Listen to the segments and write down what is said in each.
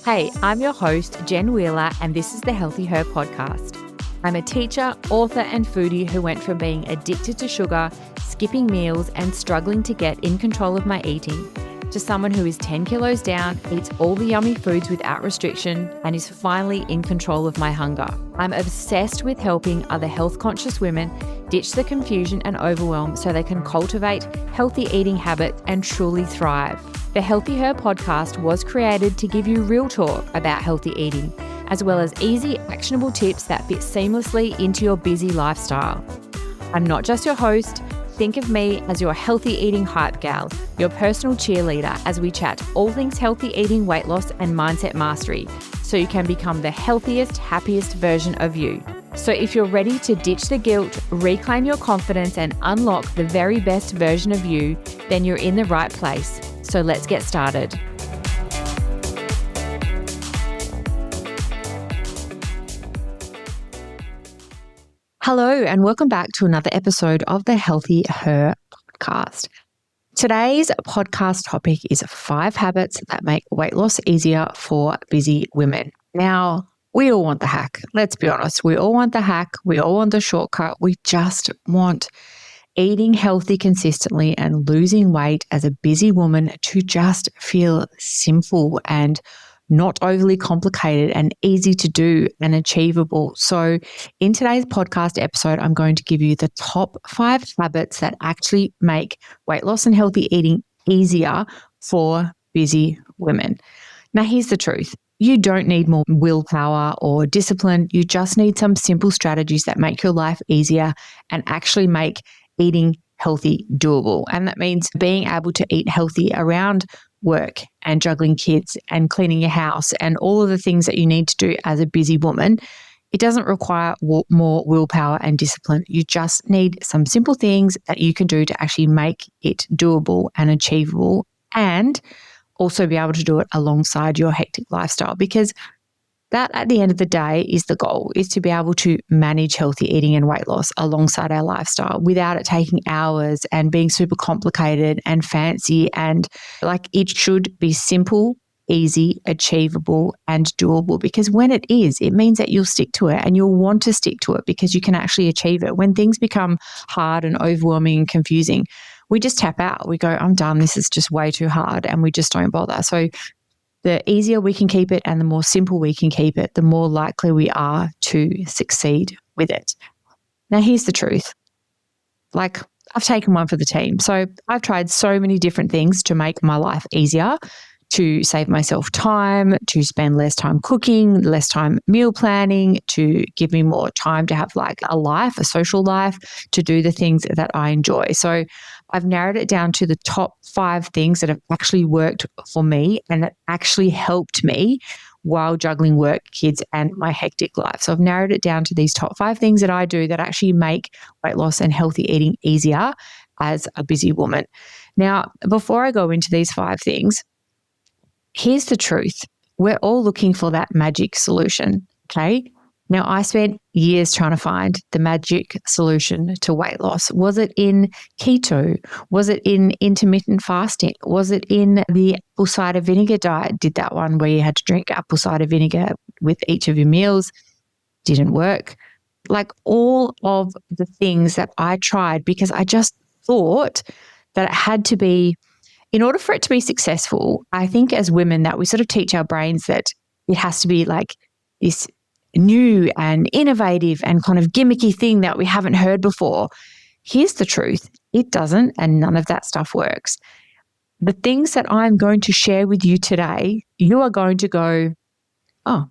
Hey, I'm your host, Jen Wheeler, and this is the Healthy Her podcast. I'm a teacher, author, and foodie who went from being addicted to sugar, skipping meals, and struggling to get in control of my eating, to someone who is 10 kilos down, eats all the yummy foods without restriction, and is finally in control of my hunger. I'm obsessed with helping other health-conscious women ditch the confusion and overwhelm so they can cultivate healthy eating habits and truly thrive. The Healthy Her podcast was created to give you real talk about healthy eating, as well as easy, actionable tips that fit seamlessly into your busy lifestyle. I'm not just your host. Think of me as your healthy eating hype gal, your personal cheerleader as we chat all things healthy eating, weight loss, and mindset mastery, so you can become the healthiest, happiest version of you. So if you're ready to ditch the guilt, reclaim your confidence, and unlock the very best version of you, then you're in the right place. So let's get started. Hello, and welcome back to another episode of the Healthy Her podcast. Today's podcast topic is 5 habits that make weight loss easier for busy women. Now, we all want the hack. Let's be honest. We all want the hack. We all want the shortcut. We just want eating healthy consistently and losing weight as a busy woman to just feel simple and not overly complicated and easy to do and achievable. So in today's podcast episode, I'm going to give you the top 5 habits that actually make weight loss and healthy eating easier for busy women. Now, here's the truth. You don't need more willpower or discipline. You just need some simple strategies that make your life easier and actually make eating healthy doable. And that means being able to eat healthy around work and juggling kids and cleaning your house and all of the things that you need to do as a busy woman. It doesn't require more willpower and discipline. You just need some simple things that you can do to actually make it doable and achievable, and also be able to do it alongside your hectic lifestyle, because that at the end of the day is the goal, is to be able to manage healthy eating and weight loss alongside our lifestyle without it taking hours and being super complicated and fancy. And like, it should be simple, easy, achievable, and doable, because when it is, it means that you'll stick to it and you'll want to stick to it because you can actually achieve it. When things become hard and overwhelming and confusing, we just tap out. We go, I'm done. This is just way too hard. And we just don't bother. So the easier we can keep it and the more simple we can keep it, the more likely we are to succeed with it. Now, here's the truth. Like, I've taken one for the team. So I've tried so many different things to make my life easier, to save myself time, to spend less time cooking, less time meal planning, to give me more time to have like a life, a social life, to do the things that I enjoy. So I've narrowed it down to the top 5 things that have actually worked for me and that actually helped me while juggling work, kids, and my hectic life. So I've narrowed it down to these top 5 things that I do that actually make weight loss and healthy eating easier as a busy woman. Now, before I go into these 5 things, here's the truth. We're all looking for that magic solution, okay? Now, I spent years trying to find the magic solution to weight loss. Was it in keto? Was it in intermittent fasting? Was it in the apple cider vinegar diet? Did that one where you had to drink apple cider vinegar with each of your meals? Didn't work. Like, all of the things that I tried, because I just thought that it had to be, in order for it to be successful, I think as women that we sort of teach our brains that it has to be like this new and innovative and kind of gimmicky thing that we haven't heard before. Here's the truth. It doesn't, and none of that stuff works. The things that I'm going to share with you today, you are going to go, oh,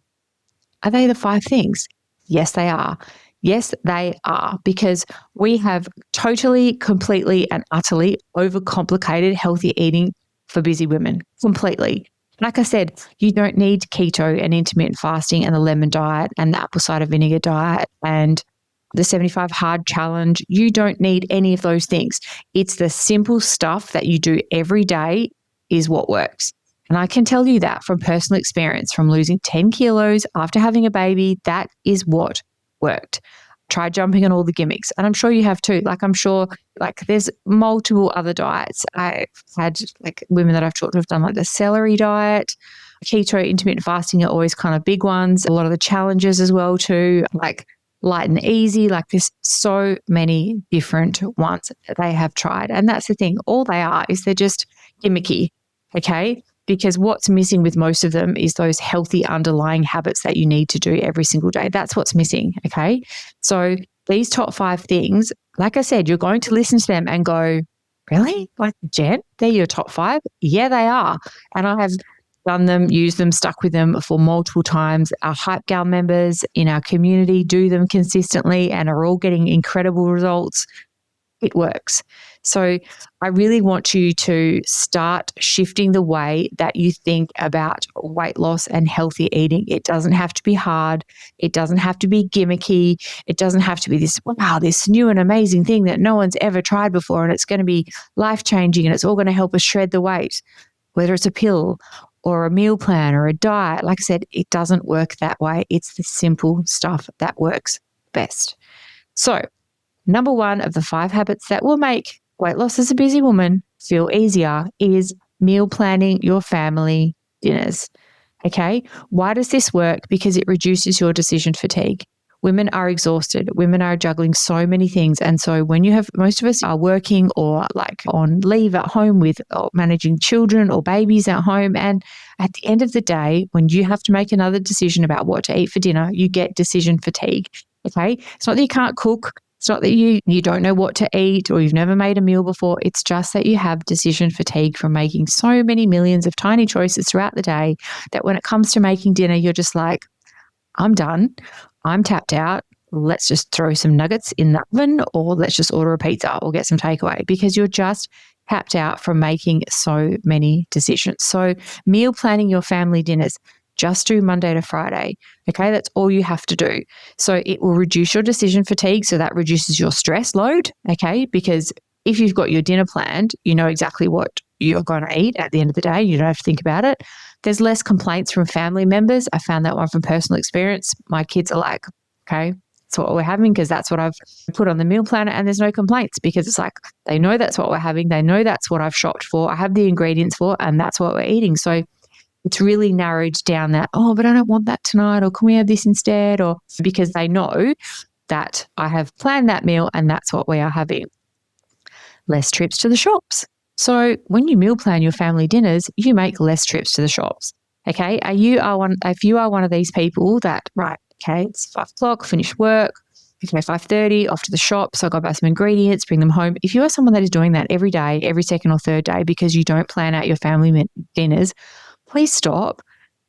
are they the 5 things? Yes, they are. Yes, they are, because we have totally, completely, and utterly overcomplicated healthy eating for busy women, completely. Like I said, you don't need keto and intermittent fasting and the lemon diet and the apple cider vinegar diet and the 75 hard challenge. You don't need any of those things. It's the simple stuff that you do every day is what works. And I can tell you that from personal experience, from losing 10 kilos after having a baby, that is what worked. Try jumping on all the gimmicks. And I'm sure you have too. Like, I'm sure like there's multiple other diets. I've had like women that I've talked to have done like the celery diet. Keto, intermittent fasting are always kind of big ones. A lot of the challenges as well too, like light and easy, like there's so many different ones that they have tried. And that's the thing. All they are is they're just gimmicky, okay? Because what's missing with most of them is those healthy underlying habits that you need to do every single day. That's what's missing, okay? So these top 5 things, like I said, you're going to listen to them and go, really? Like, Jen, they're your top 5? Yeah, they are. And I have done them, used them, stuck with them for multiple times. Our Hype Gal members in our community do them consistently and are all getting incredible results. It works. So I really want you to start shifting the way that you think about weight loss and healthy eating. It doesn't have to be hard. It doesn't have to be gimmicky. It doesn't have to be this, wow, this new and amazing thing that no one's ever tried before and it's going to be life-changing and it's all going to help us shred the weight, whether it's a pill or a meal plan or a diet. Like I said, it doesn't work that way. It's the simple stuff that works best. So, number 1 of the 5 habits that will make weight loss as a busy woman feel easier is meal planning your family dinners. Okay. Why does this work? Because it reduces your decision fatigue. Women are exhausted. Women are juggling so many things. And so when you have, most of us are working or like on leave at home with or managing children or babies at home. And at the end of the day, when you have to make another decision about what to eat for dinner, you get decision fatigue. Okay. It's not that you can't cook. It's not that you don't know what to eat or you've never made a meal before. It's just that you have decision fatigue from making so many millions of tiny choices throughout the day that when it comes to making dinner, you're just like, I'm done. I'm tapped out. Let's just throw some nuggets in the oven or let's just order a pizza or get some takeaway because you're just tapped out from making so many decisions. So meal planning your family dinners, just do Monday to Friday. Okay, that's all you have to do. So it will reduce your decision fatigue. So that reduces your stress load. Okay, because if you've got your dinner planned, you know exactly what you're going to eat at the end of the day. You don't have to think about it. There's less complaints from family members. I found that one from personal experience. My kids are like, okay, that's what we're having because that's what I've put on the meal planner and there's no complaints because it's like they know that's what we're having. They know that's what I've shopped for. I have the ingredients for and that's what we're eating. So it's really narrowed down that, oh, but I don't want that tonight or can we have this instead? Or because they know that I have planned that meal and that's what we are having. Less trips to the shops. So when you meal plan your family dinners, you make less trips to the shops. Okay. If you are one of these people that, right, okay, it's 5 o'clock, finish work, okay, 5:30, off to the shop. So I go buy some ingredients, bring them home. If you are someone that is doing that every day, every second or third day, because you don't plan out your family dinners, please stop.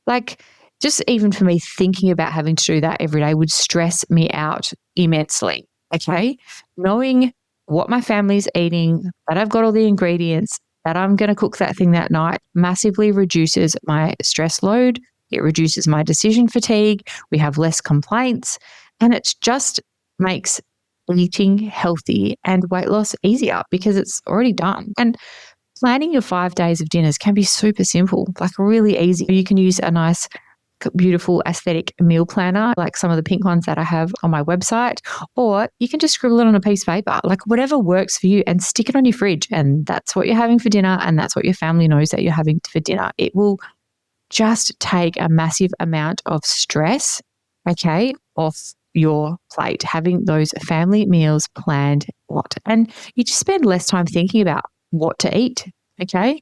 Like, just even for me, thinking about having to do that every day would stress me out immensely. Okay. Knowing what my family's eating, that I've got all the ingredients, that I'm going to cook that thing that night massively reduces my stress load. It reduces my decision fatigue. We have less complaints and it just makes eating healthy and weight loss easier because it's already done. And planning your 5 days of dinners can be super simple, like really easy. You can use a nice, beautiful aesthetic meal planner, like some of the pink ones that I have on my website, or you can just scribble it on a piece of paper, like whatever works for you and stick it on your fridge. And that's what you're having for dinner. And that's what your family knows that you're having for dinner. It will just take a massive amount of stress, okay, off your plate, having those family meals planned out. And you just spend less time thinking about what to eat, okay?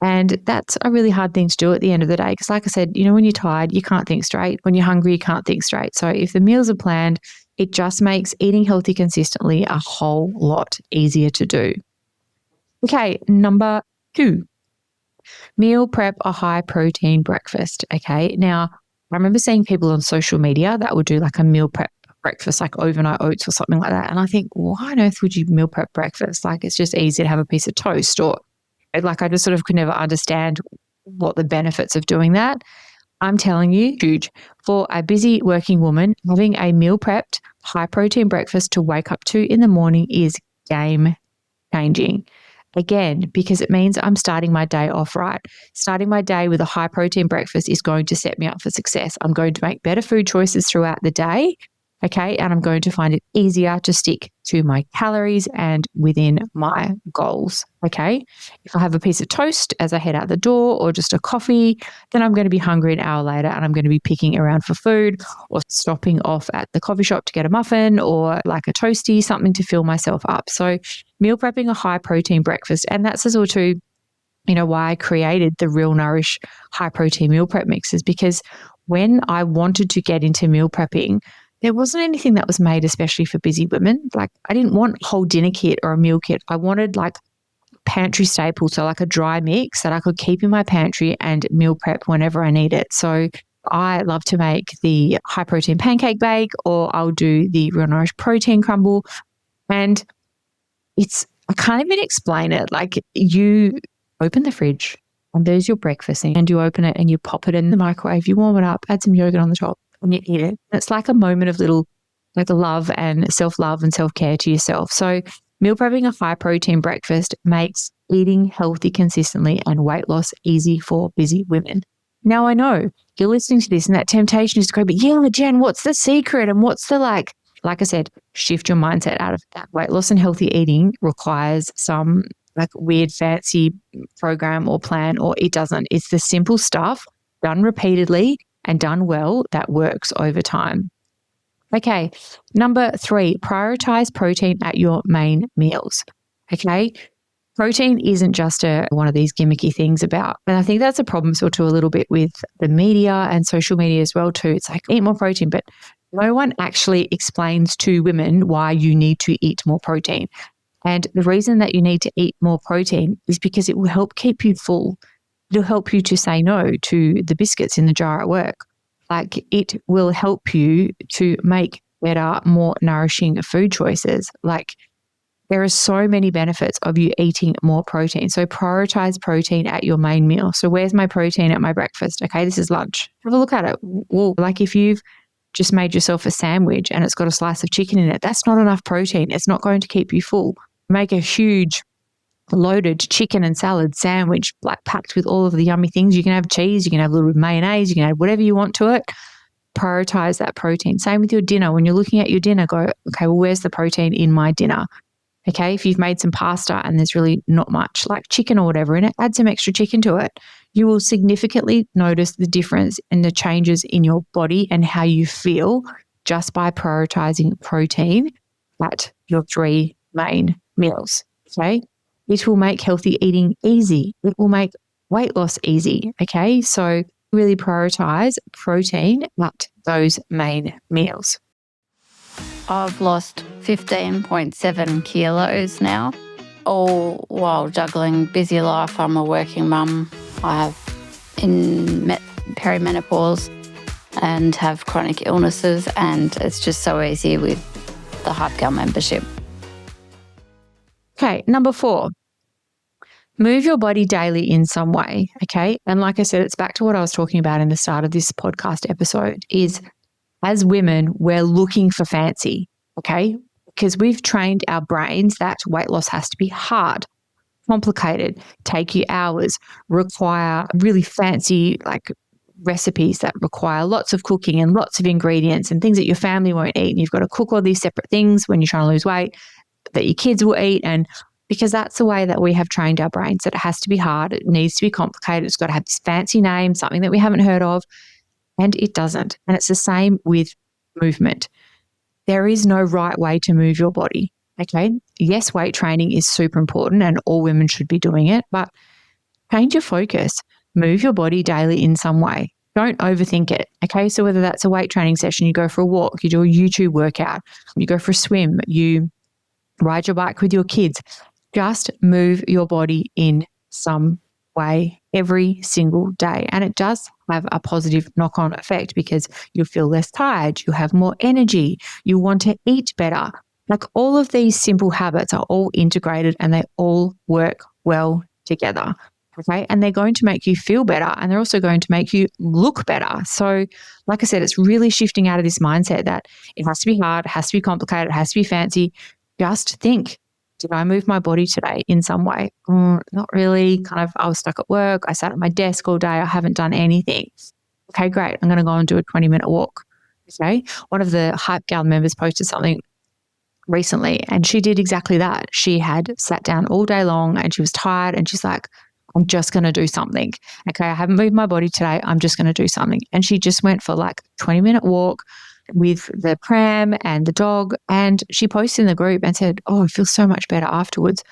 And that's a really hard thing to do at the end of the day because like I said, when you're tired, you can't think straight. When you're hungry, you can't think straight. So if the meals are planned, it just makes eating healthy consistently a whole lot easier to do. Okay, number 2, meal prep a high protein breakfast. Okay, now I remember seeing people on social media that would do like a meal prep breakfast, like overnight oats or something like that. And I think, why on earth would you meal prep breakfast? Like it's just easy to have a piece of toast or like I just sort of could never understand what the benefits of doing that. I'm telling you, huge. For a busy working woman, having a meal prepped high protein breakfast to wake up to in the morning is game changing. Again, because it means I'm starting my day off right. Starting my day with a high protein breakfast is going to set me up for success. I'm going to make better food choices throughout the day. Okay. And I'm going to find it easier to stick to my calories and within my goals. Okay. If I have a piece of toast as I head out the door or just a coffee, then I'm going to be hungry an hour later and I'm going to be picking around for food or stopping off at the coffee shop to get a muffin or like a toasty, something to fill myself up. So meal prepping a high protein breakfast. And that's as well too, why I created the Real Nourish high protein meal prep mixes, because when I wanted to get into meal prepping, there wasn't anything that was made especially for busy women. Like I didn't want a whole dinner kit or a meal kit. I wanted like pantry staples, so like a dry mix that I could keep in my pantry and meal prep whenever I need it. So I love to make the high protein pancake bake, or I'll do the Real Nourish protein crumble. And I can't even explain it. Like you open the fridge and there's your breakfast and you open it and you pop it in the microwave, you warm it up, add some yogurt on the top and you eat it. It's like a moment of little like love and self-love and self-care to yourself. So meal prepping a high protein breakfast makes eating healthy consistently and weight loss easy for busy women. Now I know you're listening to this and that temptation is to go, but yeah, Jen, what's the secret? And what's the like I said, shift your mindset out of that. Weight loss and healthy eating requires some like weird fancy program or plan, or it doesn't. It's the simple stuff done repeatedly and done well that works over time. Okay, number 3, prioritize protein at your main meals. Okay, protein isn't just one of these gimmicky things about, and I think that's a problem sort of a little bit with the media and social media as well too. It's like eat more protein, but no one actually explains to women why you need to eat more protein. And the reason that you need to eat more protein is because it will help keep you full. It'll help you to say no to the biscuits in the jar at work. Like it will help you to make better, more nourishing food choices. Like there are so many benefits of you eating more protein. So prioritize protein at your main meal. So where's my protein at my breakfast? Okay, this is lunch. Have a look at it. Well, like if you've just made yourself a sandwich and it's got a slice of chicken in it, that's not enough protein. It's not going to keep you full. Make a huge loaded chicken and salad sandwich, like packed with all of the yummy things. You can have cheese, you can have a little bit of mayonnaise, you can add whatever you want to it. Prioritize that protein. Same with your dinner. When you're looking at your dinner, go, okay, well, where's the protein in my dinner? Okay, if you've made some pasta and there's really not much like chicken or whatever in it, add some extra chicken to it. You will significantly notice the difference in the changes in your body and how you feel just by prioritizing protein at your 3 main meals. Okay, it will make healthy eating easy. It will make weight loss easy. Okay, so really prioritize protein at those main meals. I've lost 15.7 kilos now, all while juggling busy life. I'm a working mum. I have perimenopause and have chronic illnesses, and it's just so easy with the Hype membership. Okay, number 4, move your body daily in some way, okay? And like I said, it's back to what I was talking about in the start of this podcast episode is as women, we're looking for fancy, okay? Because we've trained our brains that weight loss has to be hard, complicated, take you hours, require really fancy like recipes that require lots of cooking and lots of ingredients and things that your family won't eat. And you've got to cook all these separate things when you're trying to lose weight that your kids will eat. And because that's the way that we have trained our brains, that it has to be hard, it needs to be complicated, it's got to have this fancy name, something that we haven't heard of, and it doesn't. And it's the same with movement. There is no right way to move your body, okay? Yes, weight training is super important and all women should be doing it, but change your focus. Move your body daily in some way. Don't overthink it, okay? So whether that's a weight training session, you go for a walk, you do a YouTube workout, you go for a swim, you ride your bike with your kids, just move your body in some way every single day. And it does have a positive knock-on effect because you'll feel less tired, you'll have more energy, you want to eat better. Like all of these simple habits are all integrated and they all work well together. Okay. And they're going to make you feel better and they're also going to make you look better. So, like I said, it's really shifting out of this mindset that it has to be hard, it has to be complicated, it has to be fancy. Just think, did I move my body today in some way? Not really. I was stuck at work. I sat at my desk all day. I haven't done anything. Okay, great. I'm going to go and do a 20-minute walk. Okay. One of the Hype Gal members posted something recently and she did exactly that. She had sat down all day long and she was tired and she's like, I'm just going to do something. Okay. I haven't moved my body today. I'm just going to do something. And she just went for like a 20-minute walk with the pram and the dog. And she posted in the group and said, oh, I feel so much better afterwards.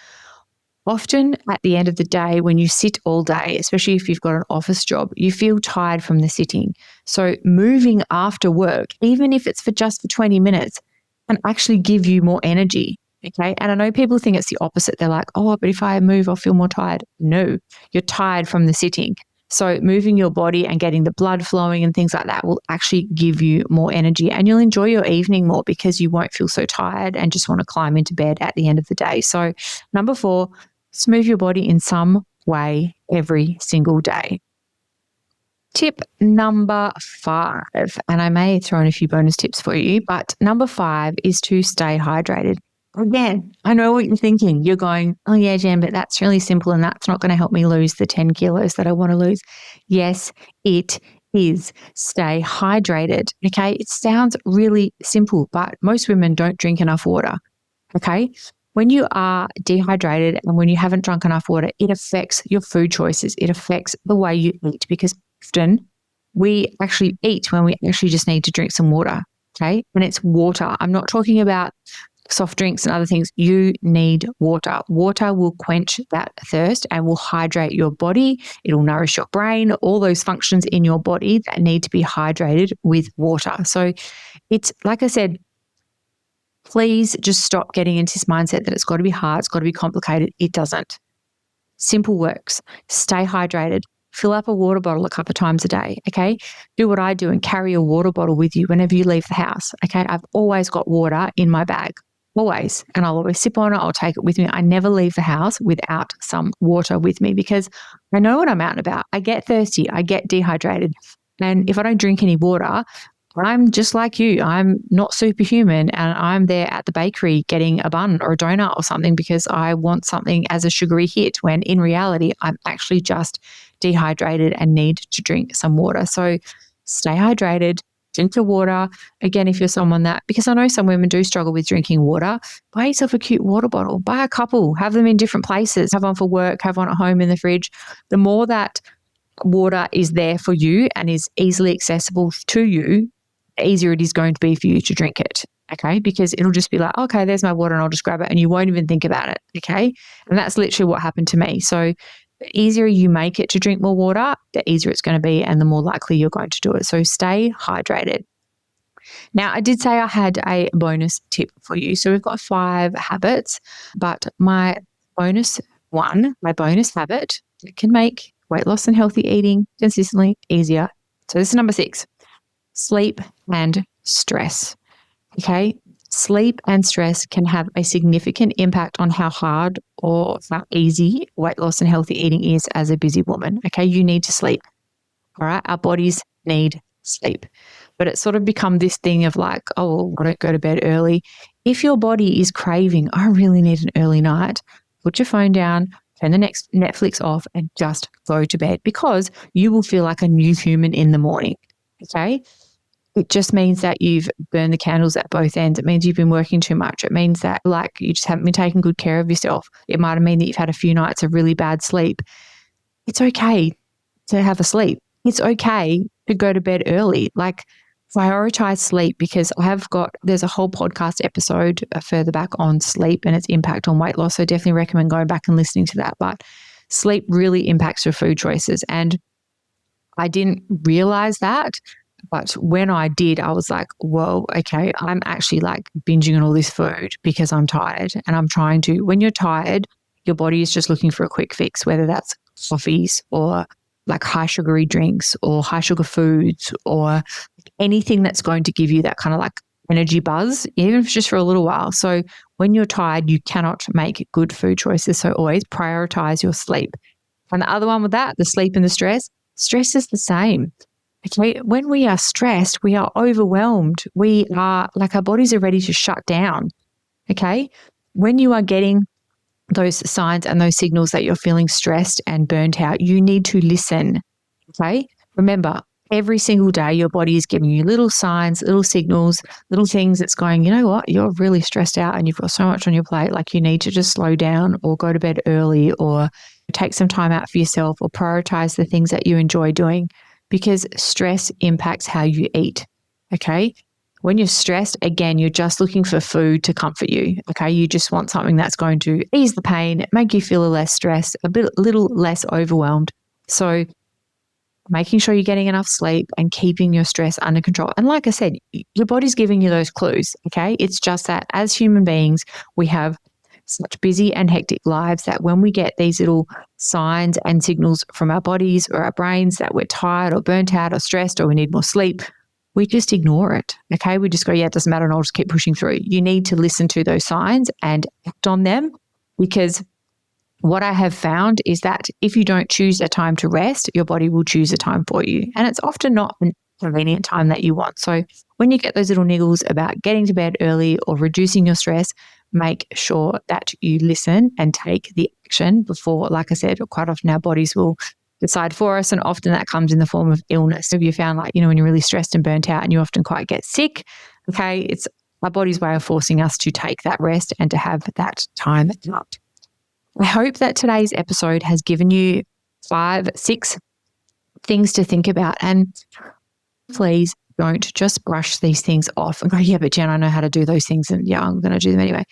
Often at the end of the day, when you sit all day, especially if you've got an office job, you feel tired from the sitting. So moving after work, even if it's for 20 minutes, can actually give you more energy. Okay. And I know people think it's the opposite. They're like, oh, but if I move, I'll feel more tired. No, you're tired from the sitting. So moving your body and getting the blood flowing and things like that will actually give you more energy and you'll enjoy your evening more because you won't feel so tired and just want to climb into bed at the end of the day. So number 4, just move your body in some way every single day. Tip number 5, and I may throw in a few bonus tips for you, but number 5 is to stay hydrated. Again, I know what you're thinking. You're going, oh yeah, Jen, but that's really simple and that's not going to help me lose the 10 kilos that I want to lose. Yes, it is. Stay hydrated. Okay. It sounds really simple, but most women don't drink enough water. Okay. When you are dehydrated and when you haven't drunk enough water, it affects your food choices. It affects the way you eat because often we actually eat when we actually just need to drink some water. Okay. And it's water. I'm not talking about soft drinks and other things. You need water. Water will quench that thirst and will hydrate your body. It'll nourish your brain, all those functions in your body that need to be hydrated with water. So it's like I said, please just stop getting into this mindset that it's got to be hard, it's got to be complicated. It doesn't. Simple works. Stay hydrated. Fill up a water bottle a couple of times a day, okay? Do what I do and carry a water bottle with you whenever you leave the house, okay? I've always got water in my bag, always, and I'll always sip on it. I'll take it with me. I never leave the house without some water with me because I know what I'm out and about. I get thirsty. I get dehydrated. And if I don't drink any water, I'm just like you. I'm not superhuman and I'm there at the bakery getting a bun or a donut or something because I want something as a sugary hit when in reality, I'm actually just dehydrated and need to drink some water. So stay hydrated, drink your water. Again, if you're someone that, because I know some women do struggle with drinking water, buy yourself a cute water bottle, buy a couple, have them in different places, have one for work, have one at home in the fridge. The more that water is there for you and is easily accessible to you, the easier it is going to be for you to drink it, okay? Because it'll just be like, okay, there's my water and I'll just grab it and you won't even think about it, okay? And that's literally what happened to me. So the easier you make it to drink more water, the easier it's going to be and the more likely you're going to do it. So stay hydrated. Now, I did say I had a bonus tip for you. So we've got 5 habits, but my bonus habit that can make weight loss and healthy eating consistently easier. So this is number 6. Sleep and stress. Okay. Sleep and stress can have a significant impact on how hard or how easy weight loss and healthy eating is as a busy woman. Okay. You need to sleep. All right. Our bodies need sleep. But it's sort of become this thing of like, oh, I don't go to bed early. If your body is craving, I really need an early night, put your phone down, turn the next Netflix off and just go to bed because you will feel like a new human in the morning. Okay. It just means that you've burned the candles at both ends. It means you've been working too much. It means that like you just haven't been taking good care of yourself. It might have meant that you've had a few nights of really bad sleep. It's okay to have a sleep. It's okay to go to bed early. Like prioritize sleep because there's a whole podcast episode further back on sleep and its impact on weight loss. So definitely recommend going back and listening to that. But sleep really impacts your food choices. And I didn't realize that. But when I did, I was like, whoa, okay, I'm actually like binging on all this food because I'm tired and I'm trying to. When you're tired, your body is just looking for a quick fix, whether that's coffees or like high sugary drinks or high sugar foods or anything that's going to give you that kind of like energy buzz, even if it's just for a little while. So when you're tired, you cannot make good food choices. So always prioritize your sleep. And the other one with that, the sleep and the stress is the same. Okay, when we are stressed, we are overwhelmed. We are like our bodies are ready to shut down. Okay, when you are getting those signs and those signals that you're feeling stressed and burnt out, you need to listen. Okay, remember, Every single day, your body is giving you little signs, little signals, little things that's going, you know what, you're really stressed out and you've got so much on your plate. Like you need to just slow down or go to bed early or take some time out for yourself or prioritize the things that you enjoy doing, because stress impacts how you eat. Okay. When you're stressed, again, you're just looking for food to comfort you. Okay. You just want something that's going to ease the pain, make you feel less stressed, little less overwhelmed. So making sure you're getting enough sleep and keeping your stress under control. And like I said, your body's giving you those clues, okay? It's just that as human beings, we have such busy and hectic lives that when we get these little signs and signals from our bodies or our brains that we're tired or burnt out or stressed or we need more sleep, we just ignore it, okay? We just go, yeah, it doesn't matter and I'll just keep pushing through. You need to listen to those signs and act on them, because what I have found is that if you don't choose a time to rest, your body will choose a time for you. And it's often not a convenient time that you want. So when you get those little niggles about getting to bed early or reducing your stress, make sure that you listen and take the action before, like I said, quite often our bodies will decide for us. And often that comes in the form of illness. So if you found like, when you're really stressed and burnt out and you often quite get sick, okay, it's our body's way of forcing us to take that rest and to have that time out. I hope that today's episode has given you 5, 6 things to think about. And please don't just brush these things off and go, yeah, but Jen, I know how to do those things. And yeah, I'm going to do them anyway.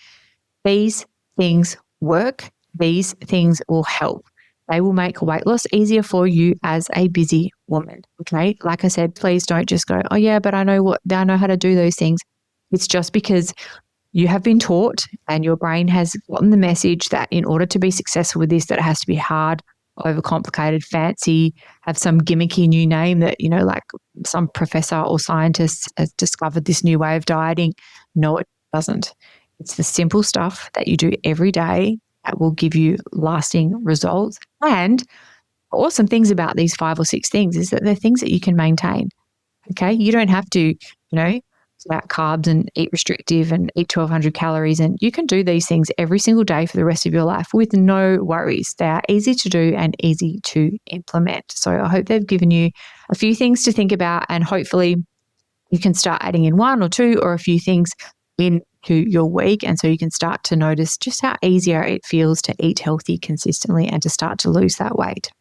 These things work. These things will help. They will make weight loss easier for you as a busy woman. Okay. Like I said, please don't just go, oh yeah, but I know how to do those things. It's just because you have been taught and your brain has gotten the message that in order to be successful with this, that it has to be hard, overcomplicated, fancy, have some gimmicky new name that, like some professor or scientist has discovered this new way of dieting. No, it doesn't. It's the simple stuff that you do every day that will give you lasting results. And awesome things about these 5 or 6 things is that they're things that you can maintain. Okay. You don't have to, about carbs and eat restrictive and eat 1,200 calories. And you can do these things every single day for the rest of your life with no worries. They are easy to do and easy to implement. So I hope they've given you a few things to think about, and hopefully you can start adding in 1 or 2 or a few things into your week. And so you can start to notice just how easier it feels to eat healthy consistently and to start to lose that weight.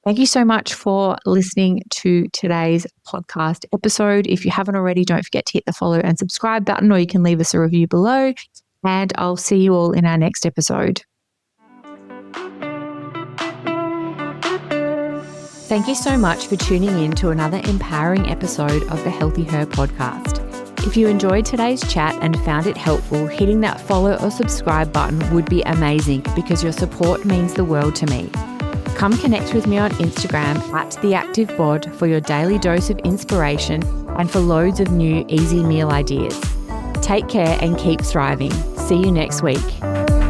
Thank you so much for listening to today's podcast episode. If you haven't already, don't forget to hit the follow and subscribe button, or you can leave us a review below. And I'll see you all in our next episode. Thank you so much for tuning in to another empowering episode of the Healthy Her podcast. If you enjoyed today's chat and found it helpful, hitting that follow or subscribe button would be amazing, because your support means the world to me. Come connect with me on Instagram @TheActiveBod for your daily dose of inspiration and for loads of new easy meal ideas. Take care and keep thriving. See you next week.